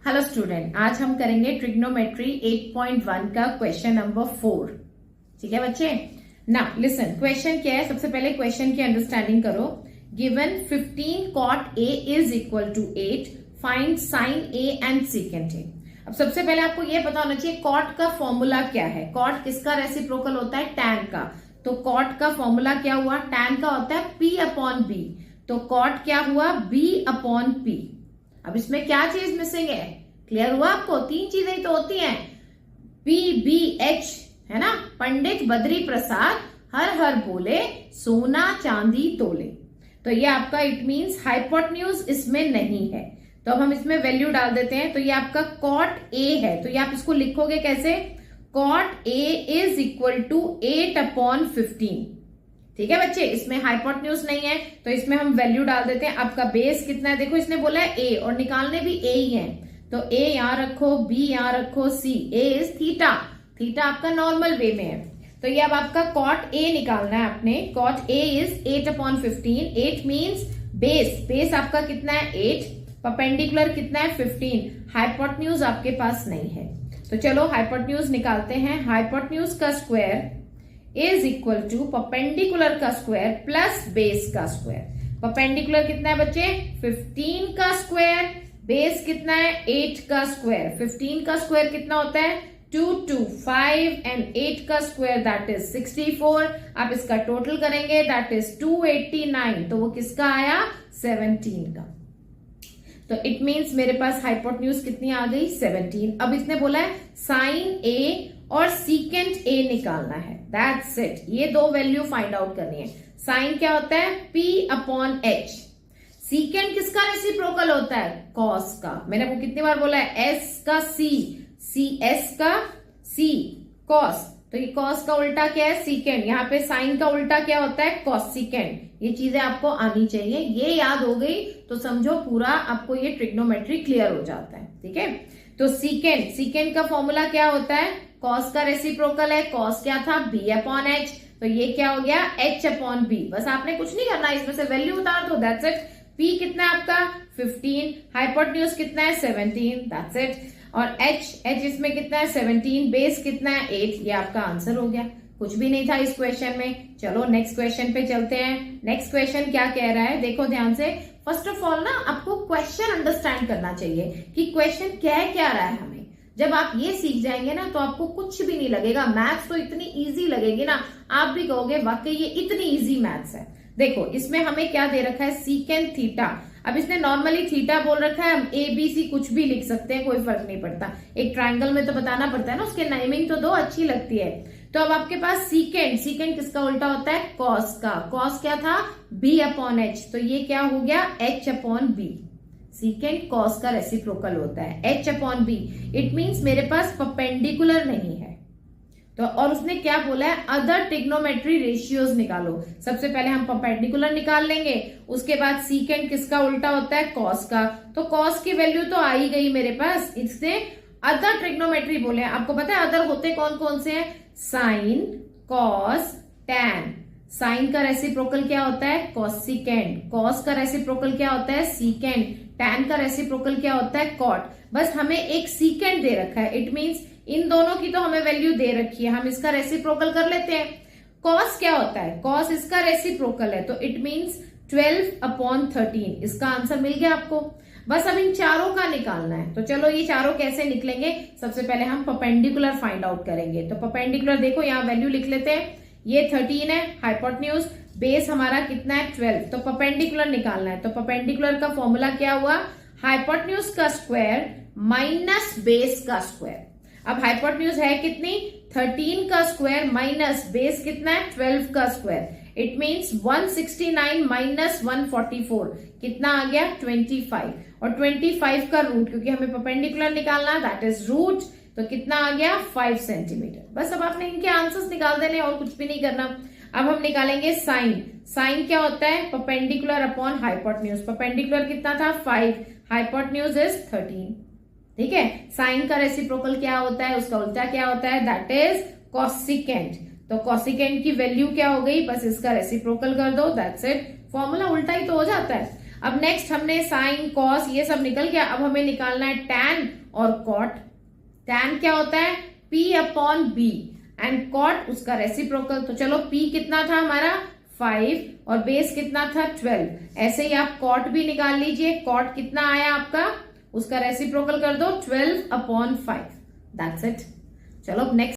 Hello student, आज हम करेंगे ट्रिग्नोमेट्री 8.1 का क्वेश्चन नंबर 4। ठीक है बच्चे। नाउ लिसन, क्वेश्चन क्या है? सबसे पहले क्वेश्चन की अंडरस्टैंडिंग करो। Given 15 cot A is equal to 8, find sine A and secant A। अब सबसे पहले आपको यह पता होना चाहिए कॉट का फॉर्मूला क्या है। कॉट किसका रेसिप्रोकल होता है? टैन का। तो कॉट का फॉर्मूला क्या हुआ? टैन का होता है P अपॉन B। तो कॉट क्या हुआ? B upon P। अब इसमें क्या चीज मिसिंग है? क्लियर हुआ आपको? तीन चीजें ही तो होती हैं, PBH, है ना। पंडित बद्री प्रसाद हर हर बोले, सोना चांदी तोले। तो ये आपका इट मींस हाइपोटेन्यूज इसमें नहीं है। तो अब हम इसमें वैल्यू डाल देते हैं। तो ये आपका कॉट A है। तो ये आप इसको लिखोगे कैसे? Cot A is equal to 8 upon 15। ठीक है बच्चे, इसमें हाइपोटेन्यूज नहीं है तो इसमें हम वैल्यू डाल देते हैं। आपका बेस कितना है? देखो इसने बोला है A और निकालने भी A ही है। तो A यहां रखो, B यहां रखो, C। A is theta. Theta आपका नॉर्मल वे में है। तो ये अब आपका कॉट A निकालना है आपने। Cot A is 8 upon 15। 8 means base. Base आपका कितना है? 8। परपेंडिकुलर कितना है? 15। हाइपोटेन्यूज आपके पास नहीं है। तो चलो हाइपोटेन्यूज निकालते हैं। हाइपोटेन्यूज का square is equal to perpendicular का स्क्वायर प्लस बेस का स्क्वायर। परपेंडिकुलर कितना है बच्चे? 15 का स्क्वायर। बेस कितना है? 8 का स्क्वायर। 15 का स्क्वायर कितना होता है? 2 2 5 एंड 8 का स्क्वायर दैट इज 64। आप इसका टोटल करेंगे दैट इज 289। तो वो किसका आया? 17 का। तो इट मींस मेरे पास हाइपोटेन्यूज कितनी आ गई? 17। अब इसने बोला है साइन A और सीकेंट A निकालना है। That's it. ये दो वैल्यू फाइंड आउट करनी है। साइन क्या होता है? P upon H। सीकेंट किसका रेसिप्रोकल होता है? कॉस का। मैंने वो कितनी बार बोला है? S का C, CS का C, कॉस। तो ये कॉस का उल्टा क्या है? सीकेंट। यहाँ पे साइन का उल्टा क्या होता है? Cos secant. ये चीजें आपको आनी चाहिए। ये याद हो गई तो समझो पूरा आपको ये ट्रिग्नोमेट्री क्लियर हो जाता है। ठीक है। तो सीकेंट, सीकेंट का फॉर्मूला क्या होता है? कॉस का रेसिप्रोकल है। कॉस क्या था? B upon H। तो ये क्या हो गया? H upon B। बस आपने कुछ नहीं करना, इसमें से वैल्यू उतार दो, दैट्स इट। P कितना है आपका? 15। हाइपोटेन्यूज कितना है? 17, दैट्स इट। और H इसमें कितना है? 17। बेस कितना है? 8। ये आपका आंसर हो गया। कुछ भी नहीं था इस क्वेश्चन में। चलो नेक्स्ट क्वेश्चन पे चलते हैं। नेक्स्ट क्वेश्चन क्या कह रहा है? देखो ध्यान से। फर्स्ट ऑफ ऑल ना आपको क्वेश्चन अंडरस्टैंड करना चाहिए कि क्वेश्चन कह क्या रहा है हमें। जब आप ये सीख जाएंगे ना तो आपको कुछ भी नहीं लगेगा। मैथ्स तो इतनी इजी लगेगी ना, आप भी कहोगे वाकई ये इतनी इजी मैथ्स है। देखो इसमें हमें क्या दे रखा है? Secant theta. अब इसने नॉर्मली थीटा बोल रखा है, हम ABC कुछ भी लिख सकते हैं, कोई फर्क नहीं पड़ता। एक ट्रायंगल में तो बताना पड़ता है ना, उसके नेमिंग तो दो अच्छी लगती है। तो अब आपके पास सीकेंट, सीकेंट किसका उल्टा होता है? कॉस का। कॉस क्या था? B upon H। तो ये क्या हो गया? H upon B। Secant cos का रेसिप्रोकल होता है H upon B। It means मेरे पास परपेंडिकुलर नहीं है। तो और उसने क्या बोला है? अदर ट्रिग्नोमेट्री रेशियोज निकालो। सबसे पहले हम परपेंडिकुलर निकाल लेंगे, उसके बाद सीकेंट किसका उल्टा होता है? कॉस का। तो कॉस की वैल्यू तो आ ही गई मेरे पास। इससे अदर ट्रिग्नोमेट्री बोले। आपको पता है अदर होते कौन कौन से हैं? Sine, cos, tan. साइन का रेसिप्रोकल क्या होता है? कॉसिकेंट। कॉस का रेसिप्रोकल क्या होता है? सीकेंट। टैन का रेसिप्रोकल क्या होता है? कॉट। बस हमें एक सीकेंट दे रखा है। इट मींस इन दोनों की तो हमें वैल्यू दे रखी है, हम इसका रेसिप्रोकल कर लेते हैं। कॉस क्या होता है? कॉस इसका रेसिप्रोकल है। तो इट मींस 12 अपॉन 13। इसका आंसर मिल गया आपको। बस अब इन चारों का निकालना है। तो चलो ये चारों कैसे निकलेंगे? सबसे पहले हम परपेंडिकुलर फाइंड आउट करेंगे। तो परपेंडिकुलर देखो यहाँ वैल्यू लिख लेते हैं। ये 13 है हाइपोटेन्यूज। बेस हमारा कितना है? 12। तो परपेंडिकुलर निकालना है। तो परपेंडिकुलर का फॉर्मूला क्या हुआ? हाइपोटेन्यूज का स्क्वायर माइनस बेस का स्क्वायर। अब हाइपोटेन्यूज है कितनी? 13 का स्क्वायर माइनस बेस कितना है? 12 का स्क्वायर। इट मींस 169 माइनस 144 कितना आ गया? 25। और 25 का रूट, क्योंकि हमें परपेंडिकुलर निकालना है, दैट इज रूट। तो कितना आ गया? 5 सेंटीमीटर। बस अब आपने इनके आंसर्स निकाल देने और कुछ भी नहीं करना। अब हम निकालेंगे साइन। साइन क्या होता है? Perpendicular upon hypotenuse. परपेंडिकुलर कितना था? 5। Hypotenuse is 13। ठीक है। साइन का रेसिप्रोकल क्या होता है? उसका उल्टा क्या होता है? That is cosecant. तो कॉसिकेंट की वैल्यू क्या हो गई? बस इसका रेसिप्रोकल कर दो, दैट्स इट। फॉर्मूला उल्टा ही तो हो जाता है। अब नेक्स्ट हमने साइन कॉस ये सब निकल गया, अब हमें निकालना है टैन और कॉट। टैन क्या होता है, P upon B and cot उसका रेसिप्रोकल। तो चलो P कितना था हमारा 5 और बेस कितना था 12। ऐसे ही आप कॉट भी निकाल लीजिए, कॉट कितना आया आपका, उसका रेसिप्रोकल कर दो 12 अपॉन 5। That's it. चलो नेक्स्ट